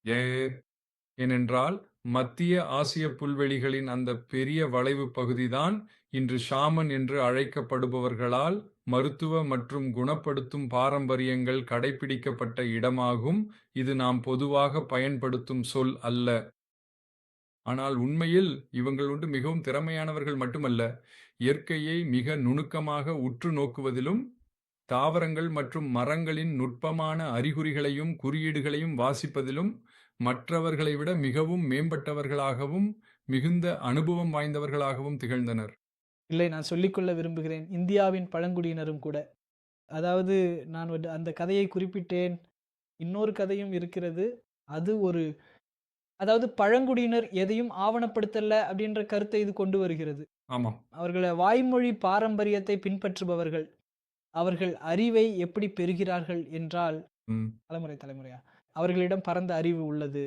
ஏ ஏனென்றால், மத்திய ஆசிய புல்வெளிகளின் அந்த பெரிய வளைவுப் பகுதிதான் இன்று ஷாமன் என்று அழைக்கப்படுபவர்களால் மருத்துவ மற்றும் குணப்படுத்தும் பாரம்பரியங்கள் கடைப்பிடிக்கப்பட்ட இடமாகும். இது நாம் பொதுவாக பயன்படுத்தும் சொல் அல்ல. ஆனால் உண்மையில் இவங்கள் மிகவும் திறமையானவர்கள் மட்டுமல்ல, இயற்கையை மிக நுணுக்கமாக உற்று நோக்குவதிலும், தாவரங்கள் மற்றும் மரங்களின் நுட்பமான அறிகுறிகளையும், குறியீடுகளையும் வாசிப்பதிலும் மற்றவர்களை விட மிகவும் மேம்பட்டவர்களாகவும், மிகுந்த அனுபவம் வாய்ந்தவர்களாகவும் திகழ்ந்தனர். இல்லை, நான் சொல்லிக்கொள்ள விரும்புகிறேன். இந்தியாவின் பழங்குடியினரும் கூட. அதாவது நான் அந்த கதையை குறிப்பிட்டேன். இன்னொரு கதையும் இருக்கிறது. அது ஒரு அதாவது பழங்குடியினர் எதையும் ஆவணப்படுத்தல அப்படின்ற கருத்தை இது கொண்டு வருகிறது. ஆமாம். அவர்கள வாய்மொழி பாரம்பரியத்தை பின்பற்றுபவர்கள். அவர்கள் அறிவை எப்படி பெறுகிறார்கள் என்றால், ம். தலைமுறை தலைமுறையா அவர்களிடம் பரந்த அறிவு உள்ளது.